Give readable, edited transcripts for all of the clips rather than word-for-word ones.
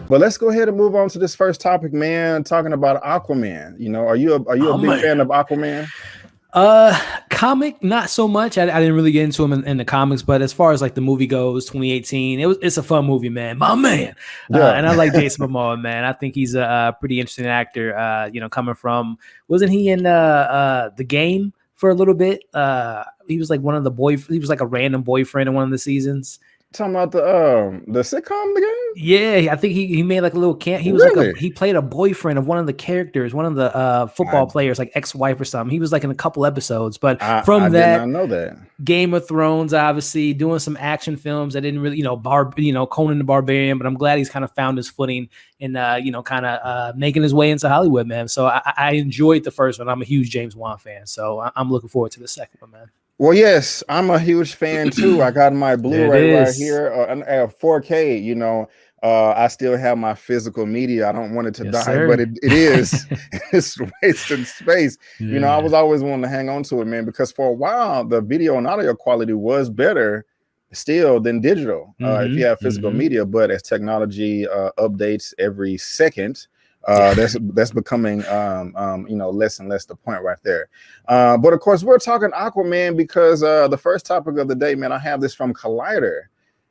But let's go ahead and move on to this first topic, man. Talking about Aquaman. You know, are you a big fan of Aquaman? Comic, not so much. I didn't really get into him in the comics, but as far as like the movie goes, 2018, it's a fun movie, man. My man. Yeah. And I like Jason Momoa, man. I think he's a pretty interesting actor. Coming from, wasn't he in the Game for a little bit? He was like he was like a random boyfriend in one of the seasons. Talking about the sitcom, The Game? Yeah, I think he made like a little camp. He was he played a boyfriend of one of the characters, one of the football players, like ex-wife or something. He was like in a couple episodes, but I did not know that. Game of Thrones, obviously doing some action films. I didn't really, Conan the Barbarian, but I'm glad he's kind of found his footing and making his way into Hollywood, man. So I enjoyed the first one. I'm a huge James Wan fan, so I'm looking forward to the second one, man. Well, yes, I'm a huge fan too. I got my Blu-ray right here, 4K. You know, I still have my physical media. I don't want it to die, sir. But it is it's wasting space. Yeah. You know, I was always wanting to hang on to it, man, because for a while the video and audio quality was better still than digital if you have physical media. But as technology updates every second, that's becoming less and less the point right there. But of course, we're talking Aquaman because the first topic of the day, man, I have this from Collider,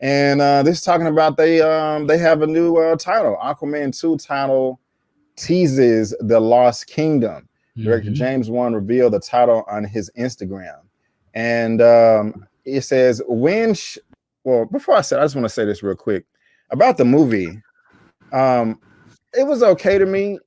and this is talking about they have a new title. Aquaman 2 title teases the Lost Kingdom. Director James Wan revealed the title on his Instagram, and it says before I just want to say this real quick about the movie. It was okay to me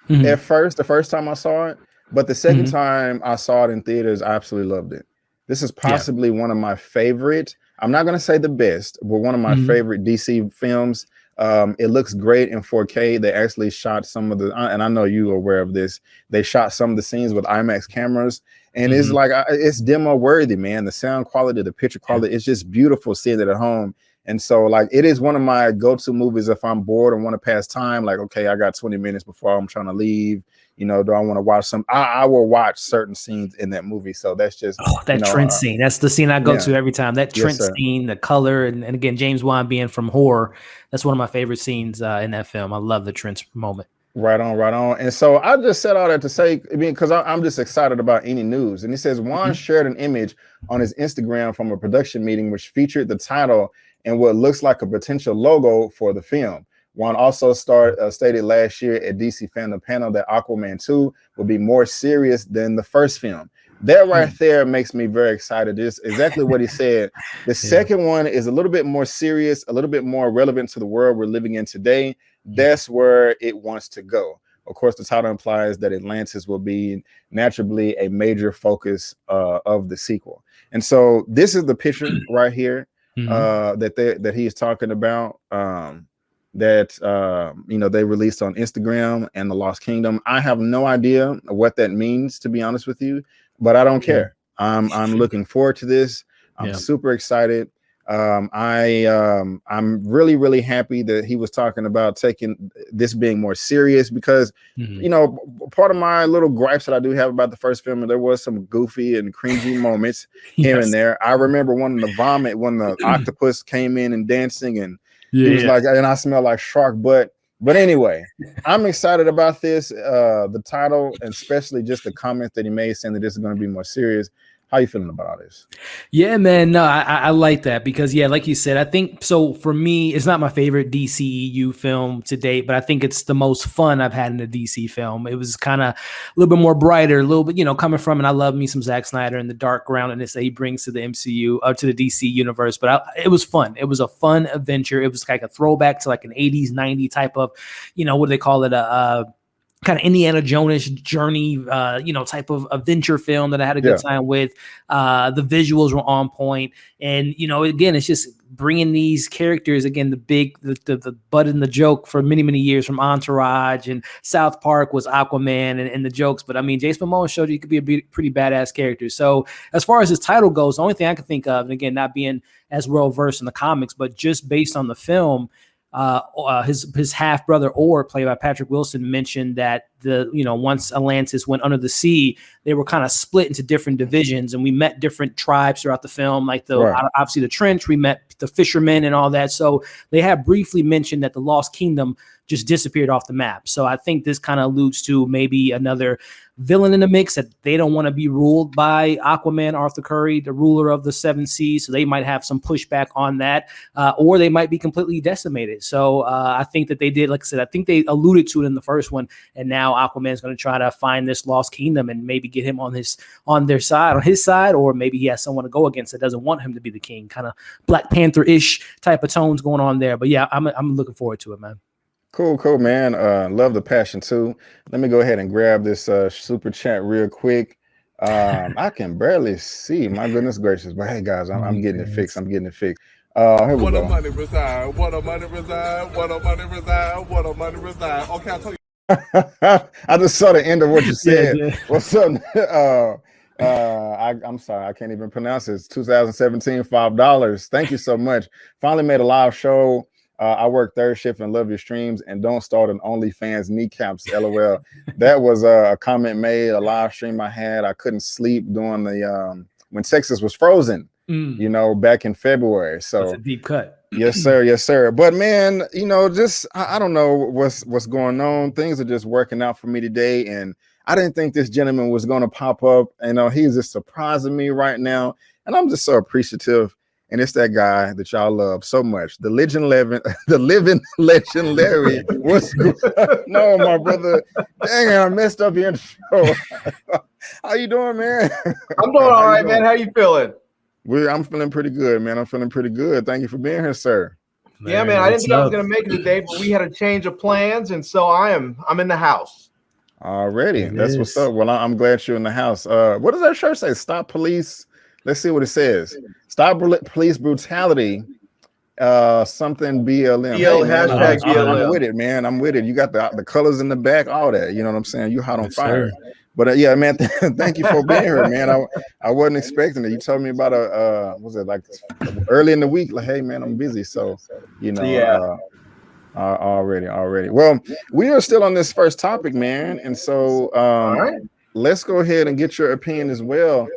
at first, the first time I saw it, but the second time I saw it in theaters, I absolutely loved it. This is possibly one of my favorite, I'm not going to say the best, but one of my favorite DC films. It looks great in 4K. They actually shot some of and I know you are aware of this, they shot some of the scenes with IMAX cameras, and it's like, it's demo worthy, man. The sound quality, the picture quality, it's just beautiful seeing it at home. And so, like, it is one of my go-to movies if I'm bored and want to pass time. Like, okay, I got 20 minutes before I'm trying to leave. You know, do I want to watch some? I will watch certain scenes in that movie. So that's just that trench scene. That's the scene I go to every time. That trench scene, the color, and again, James Wan being from horror, that's one of my favorite scenes in that film. I love the trench moment. Right on. And so I just said all that to say, because I'm just excited about any news. And he says Wan shared an image on his Instagram from a production meeting which featured the title and what looks like a potential logo for the film. Wan also stated last year at DC Fandom Panel that Aquaman 2 will be more serious than the first film. That right there makes me very excited. This is exactly what he said. The second one is a little bit more serious, a little bit more relevant to the world we're living in today. That's where it wants to go. Of course, the title implies that Atlantis will be naturally a major focus of the sequel. And so this is the picture right here. That he is talking about, they released on Instagram and the Lost Kingdom. I have no idea what that means, to be honest with you, but I don't care. I'm looking forward to this. I'm super excited. I'm really, really happy that he was talking about taking this being more serious because, part of my little gripes that I do have about the first film, there was some goofy and cringy moments here and there. I remember wanting to vomit when the octopus came in and dancing, and he was like, and I smell like shark butt. But anyway, I'm excited about this, the title, and especially just the comments that he made saying that this is going to be more serious. How you feeling about all this? Yeah, man. No, I like that because, like you said, I think so. For me, it's not my favorite DCEU film to date, but I think it's the most fun I've had in a DC film. It was kind of a little bit more brighter, a little bit, coming from, and I love me some Zack Snyder and the dark groundedness that he brings to the MCU or to the DC universe. But it was fun. It was a fun adventure. It was like a throwback to like an 80s, 90s type of, what do they call it? Kind of Indiana Jones journey, type of adventure film that I had a good time with. The visuals were on point, and again, it's just bringing these characters again. The butt in the joke for many, many years from Entourage and South Park was Aquaman and the jokes. But I mean, Jason Momoa showed you could be a pretty badass character. So as far as his title goes, the only thing I can think of, and again, not being as well versed in the comics, but just based on the film. His half brother, or played by Patrick Wilson, mentioned that once Atlantis went under the sea, they were kind of split into different divisions, and we met different tribes throughout the film. Like obviously the Trench, we met the fishermen and all that. So they have briefly mentioned that the Lost Kingdom just disappeared off the map. So I think this kind of alludes to maybe another villain in the mix, that they don't want to be ruled by Aquaman, Arthur Curry, the ruler of the seven seas. So they might have some pushback on that, or they might be completely decimated. So I think that they did, like I said, I think they alluded to it in the first one, and now Aquaman is going to try to find this Lost Kingdom and maybe get him on his side, or maybe he has someone to go against that doesn't want him to be the king. Kind of Black Panther-ish type of tones going on there. But yeah, I'm looking forward to it, man. Cool, man. Love the passion too. Let me go ahead and grab this super chat real quick. I can barely see. My goodness gracious! But hey, guys, I'm getting it fixed. Here we go. What a money reside. What a money reside. What a money reside. What a money reside. Okay, I'll tell you. I just saw the end of what you said. Yeah. What's up? I'm sorry, I can't even pronounce it. It's 2017, $5. Thank you so much. Finally made a live show. I work third shift and love your streams, and don't start an OnlyFans kneecaps. LOL. That was a comment made, a live stream I had. I couldn't sleep during the when Texas was frozen, you know, back in February. So that's a deep cut. Yes, sir. But man, you know, just I don't know what's going on. Things are just working out for me today, and I didn't think this gentleman was going to pop up. You know, he's just surprising me right now, and I'm just so appreciative. And it's that guy that y'all love so much, the living legend Larry. What's good? No, my brother. Dang, I messed up your intro. How you doing, man? I'm doing all right, man. How you feeling? I'm feeling pretty good, man. I'm feeling pretty good. Thank you for being here, sir. Yeah, man. I didn't think I was gonna make it today, but we had a change of plans, and so I'm in the house. Already. That's what's up. Well, I'm glad you're in the house. What does that shirt say? Stop police. Let's see what it says. Stop police brutality. Something BLM. Hashtag BLM. I'm with it, man. I'm with it. You got the colors in the back, all that. You know what I'm saying? You hot on fire. But yeah, man. Thank you for being here, man. I wasn't expecting it. You told me about was it like early in the week? Like, hey, man, I'm busy. So you know, yeah. Already. Well, we are still on this first topic, man, and so all right. Let's go ahead and get your opinion as well.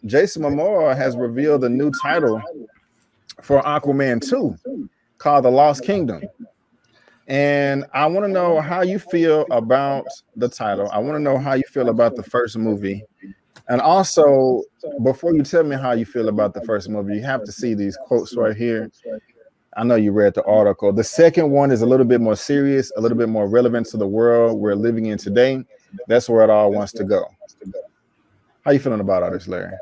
Jason Momoa has revealed a new title for Aquaman 2 called The Lost Kingdom. And I want to know how you feel about the title. I want to know how you feel about the first movie. And also, before you tell me how you feel about the first movie, you have to see these quotes right here. I know you read the article. The second one is a little bit more serious, a little bit more relevant to the world we're living in today. That's where it all wants to go. How you feeling about all this, Larry?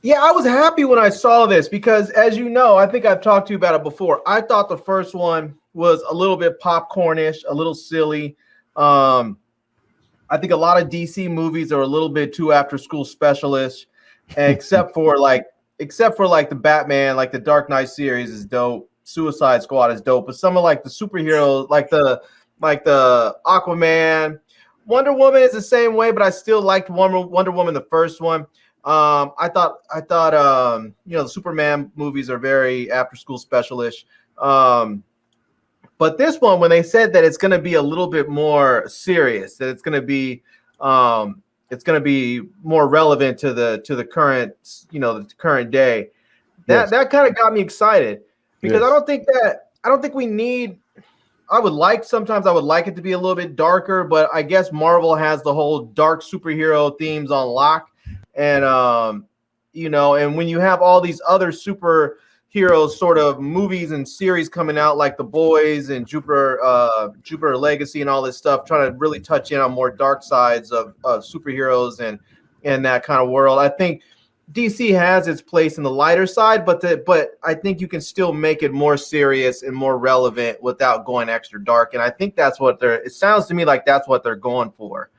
Yeah, I was happy when I saw this because, as you know, I think I've talked to you about it before. I thought the first one was a little bit popcornish, a little silly. I think a lot of DC movies are a little bit too after-school specialists, except for the Batman, like the Dark Knight series is dope. Suicide Squad is dope, but some of like the superheroes, like the Aquaman. Wonder Woman is the same way, but I still liked Wonder Woman, the first one. I thought you know, the Superman movies are very after school specialish. But this one, when they said that it's going to be a little bit more serious, that it's going to be more relevant to the current, you know, the current day, that kind of got me excited because I don't think we need. Sometimes I would like it to be a little bit darker, but I guess Marvel has the whole dark superhero themes on lock. And, you know, and when you have all these other superheroes sort of movies and series coming out, like The Boys and Jupiter Legacy and all this stuff, trying to really touch in on more dark sides of superheroes and that kind of world. I think DC has its place in the lighter side, but I think you can still make it more serious and more relevant without going extra dark. And I think that's what it sounds to me like that's what they're going for.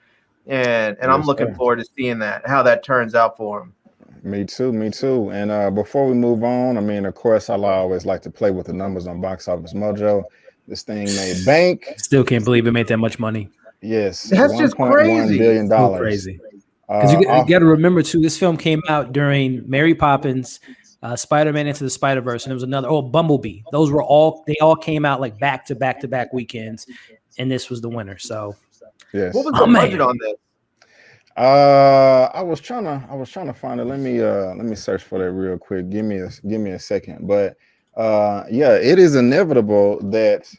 And I'm looking forward to seeing how that turns out for them. Me too. And before we move on, I mean, of course, I always like to play with the numbers on Box Office Mojo. This thing made bank. Still can't believe it made that much money. Yes, that's just crazy. $1.1 billion. So crazy. Because you got to remember too, this film came out during Mary Poppins, Spider-Man Into the Spider-Verse, and there was another. Bumblebee. Those were they all came out like back to back weekends, and this was the winner. So, yes. What was the budget on this? I was trying to find it. Let me search for that real quick. Give me a second. But yeah, it is inevitable that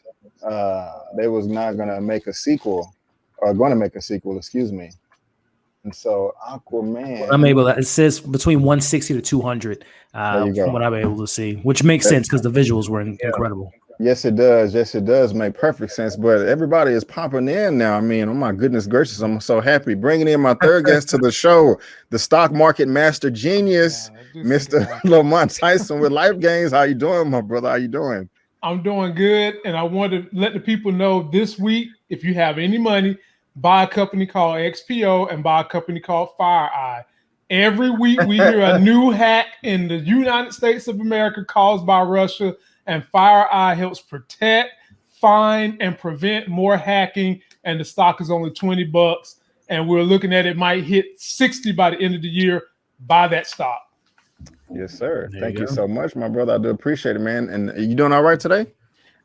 they was not gonna make a sequel, or going to make a sequel, excuse me. And so Aquaman, I'm able to, it says between 160 to 200 from what I'm able to see, which makes sense because the visuals were incredible. Yes, it does. Yes, it does make perfect sense. But everybody is popping in now. I mean, oh my goodness gracious, I'm so happy. Bringing in my third guest to the show, the stock market master genius, Mr. Lamont Tyson with Life Gains. How you doing, my brother? How you doing? I'm doing good. And I want to let the people know this week, if you have any money, buy a company called XPO and buy a company called FireEye. Every week we hear a new hack in the United States of America caused by Russia, and FireEye helps protect, find, and prevent more hacking. And the stock is only $20, and we're looking at it might hit 60 by the end of the year. Buy that stock. Yes, sir. Thank you so much, my brother. I do appreciate it, man. And you doing all right today?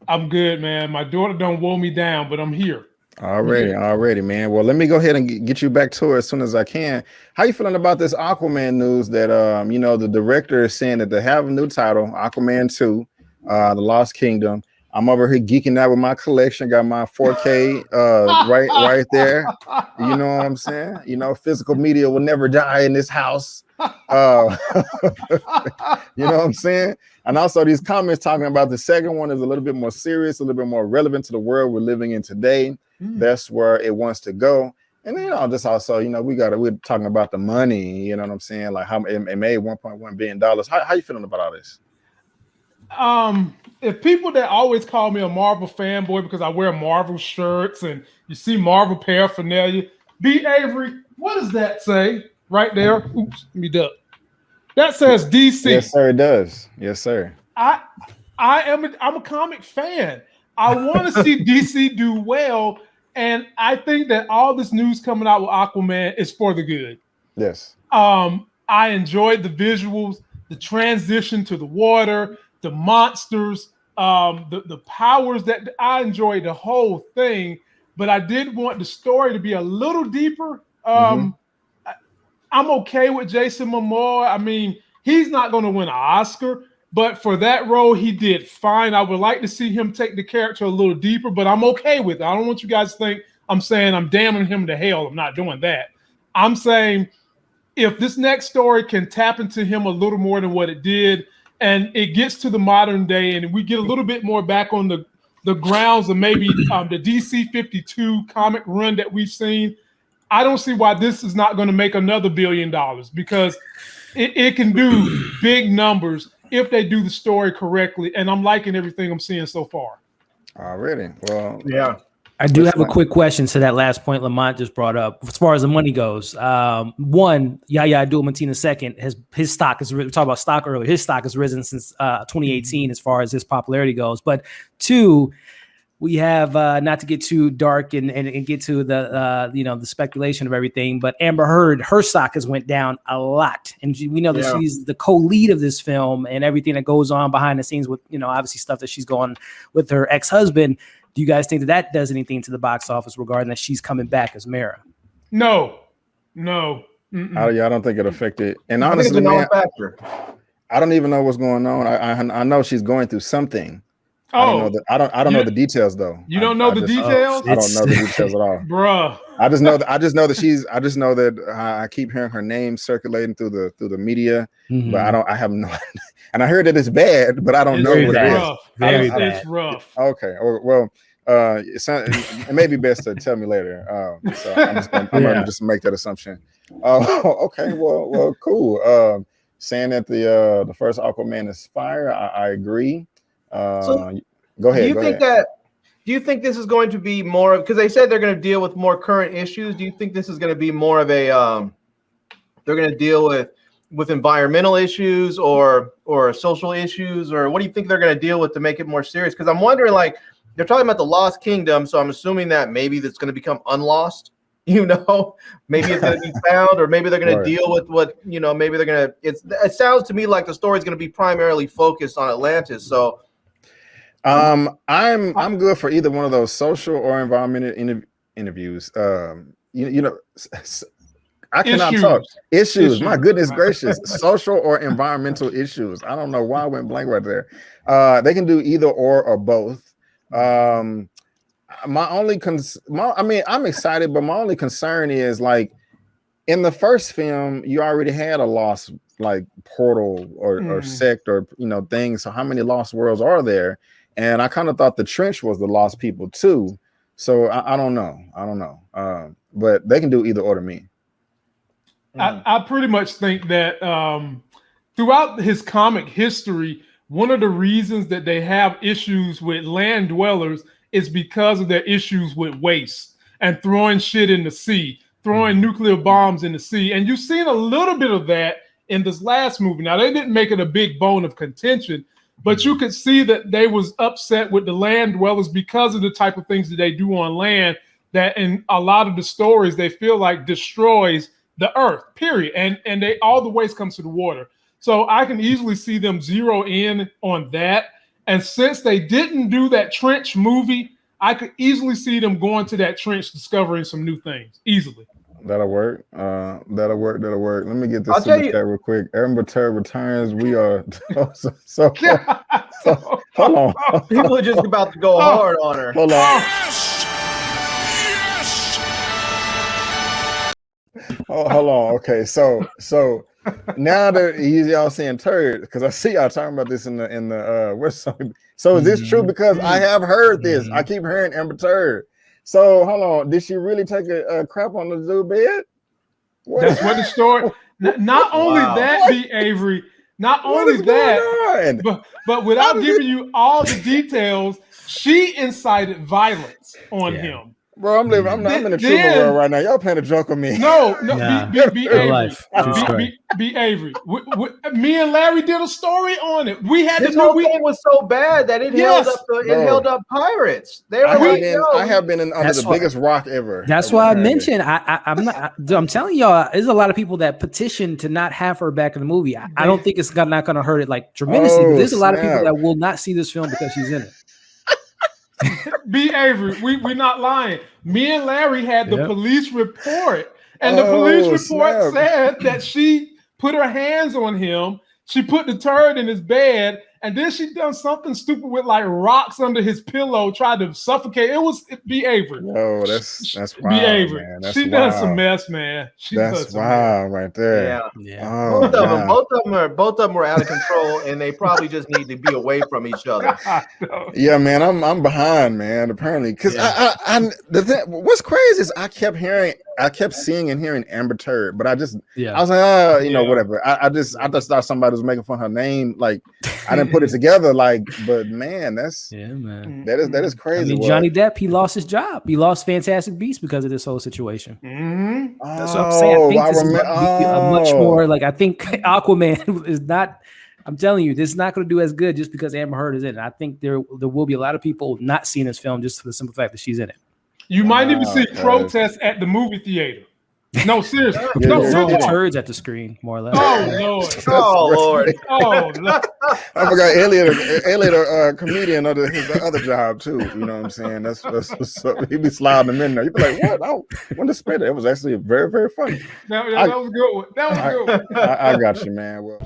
I'm good, man. My daughter don't woe me down, but I'm here. Already, man. Well, let me go ahead and get you back to it as soon as I can. How you feeling about this Aquaman news that the director is saying that they have a new title, Aquaman 2, The Lost Kingdom. I'm over here geeking out with my collection, got my 4K right there. You know what I'm saying? You know, physical media will never die in this house. You know what I'm saying? And also these comments talking about the second one is a little bit more serious, a little bit more relevant to the world we're living in today. That's where it wants to go. And then, just also, we're talking about the money, you know what I'm saying? Like how it made $1.1 billion. How you feeling about all this? If people that always call me a Marvel fanboy because I wear Marvel shirts and you see Marvel paraphernalia, B. Avery, what does that say right there? Oops, let me duck. That says DC. Yes, sir, it does. Yes, sir. I'm a comic fan. I want to see DC do well, and I think that all this news coming out with Aquaman is for the good. Yes. I enjoyed the visuals, the transition to the water, the monsters, the powers that I enjoyed the whole thing, but I did want the story to be a little deeper. I'm okay with Jason Momoa. I mean, he's not going to win an Oscar, but for that role, he did fine. I would like to see him take the character a little deeper, but I'm okay with it. I don't want you guys to think I'm saying I'm damning him to hell. I'm not doing that. I'm saying if this next story can tap into him a little more than what it did, and it gets to the modern day, and we get a little bit more back on the grounds of maybe the DC 52 comic run that we've seen, I don't see why this is not going to make another $1 billion, because it can do big numbers if they do the story correctly. And I'm liking everything I'm seeing so far. Already. Well, yeah. I do have a quick question to that last point Lamont just brought up. As far as the money goes, one, Yahya Abdul-Mateen II, his stock is, we talked about stock earlier, his stock has risen since 2018 as far as his popularity goes. But two, we have not to get too dark and get to the the speculation of everything, but Amber Heard, her stock has went down a lot, and we know that she's the co-lead of this film and everything that goes on behind the scenes with obviously stuff that she's going with her ex-husband. Do you guys think that does anything to the box office regarding that she's coming back as Mara? No. I don't think it affected. And honestly, man, I don't even know what's going on. I know she's going through something. I don't know the details though. You don't know the details? I don't know the details at all, bruh. I just know that I keep hearing her name circulating through the media, but I have no. And I heard that it's bad, but I don't know what it is. Very bad. It's rough. Okay, well, it may be best to tell me later. So I'm gonna just make that assumption. Okay, well, cool. Saying that the first Aquaman is fire, I agree. So go ahead. Do you think this is going to be more of, because they said they're going to deal with more current issues? Do you think this is going to be more of a they're going to deal with environmental issues or social issues, or what do you think they're going to deal with to make it more serious? Because I'm wondering, like, they're talking about the Lost Kingdom, so I'm assuming that maybe that's going to become unlost. Maybe it's going to be found, or maybe they're going to deal with what maybe they're going to. It sounds to me like the story is going to be primarily focused on Atlantis. So. I'm good for either one of those social or environmental interviews. I cannot talk. Issues. My goodness gracious. Social or environmental issues. I don't know why I went blank right there. They can do either or both. I'm excited, but my only concern is like in the first film, you already had a lost like portal or sect or things. So how many lost worlds are there? And I kind of thought the trench was the lost people too. So I don't know. But they can do either or to me. I pretty much think that throughout his comic history, one of the reasons that they have issues with land dwellers is because of their issues with waste and throwing shit in the sea, throwing nuclear bombs in the sea. And you've seen a little bit of that in this last movie. Now, they didn't make it a big bone of contention, but you could see that they was upset with the land dwellers because of the type of things that they do on land that in a lot of the stories they feel like destroys the earth, period. And all the waste comes to the water. So I can easily see them zero in on that. And since they didn't do that trench movie, I could easily see them going to that trench, discovering some new things easily. That'll work. That'll work. Let me get this super chat real quick. Amber Turd returns. We are so hold on. People are just about to go hard on her. Hold on. Hold on. Okay, so now that y'all saying turd, because I see y'all talking about this in the so is this true? Because I have heard this. I keep hearing Amber Turd. So hold on, did she really take a crap on the zoo bed? That's what the story. Not only that, B. Avery. Not only that, but without giving you all the details, she incited violence on him. Bro, I'm in a true world right now. Y'all playing a joke on me. No, be Avery. Be Avery. Me and Larry did a story on it. We had this whole thing was so bad that it held up pirates. I have been under the biggest rock ever. That's why I mentioned I'm telling y'all, there's a lot of people that petition to not have her back in the movie. I don't think it's not going to hurt it like tremendously. There's a lot of people that will not see this film because she's in it. B. Avery, we're not lying. Me and Larry had the police report, and the police report said that she put her hands on him. She put the turd in his bed, and then she done something stupid with like rocks under his pillow, tried to suffocate. It was B. Avery. No, that's wild, B. Avery. Man. That's she done some mess, man. That's wild right there. Yeah. Both of them were out of control, and they probably just need to be away from each other. Yeah, man, I'm behind, man. Apparently, because what's crazy is I kept seeing and hearing Amber Turd, but I was like, whatever. I just thought somebody was making fun of her name. Like I didn't put it together. Like, but man, that is crazy. I mean, Johnny Depp, he lost his job. He lost Fantastic Beasts because of this whole situation. That's what I'm saying. I think this is a much more like. I think Aquaman is not. I'm telling you, this is not going to do as good just because Amber Heard is in it. I think there will be a lot of people not seeing this film just for the simple fact that she's in it. You might even see protests at the movie theater. No, seriously. No, the turds at the screen, more or less. Oh, Lord. Oh, Lord. I forgot Elliot, a comedian of his other job, too. You know what I'm saying? That's he'd be sliding them in there. You'd be like, what? I want to spit it. It was actually very, very funny. That was a good one. I got you, man. Well.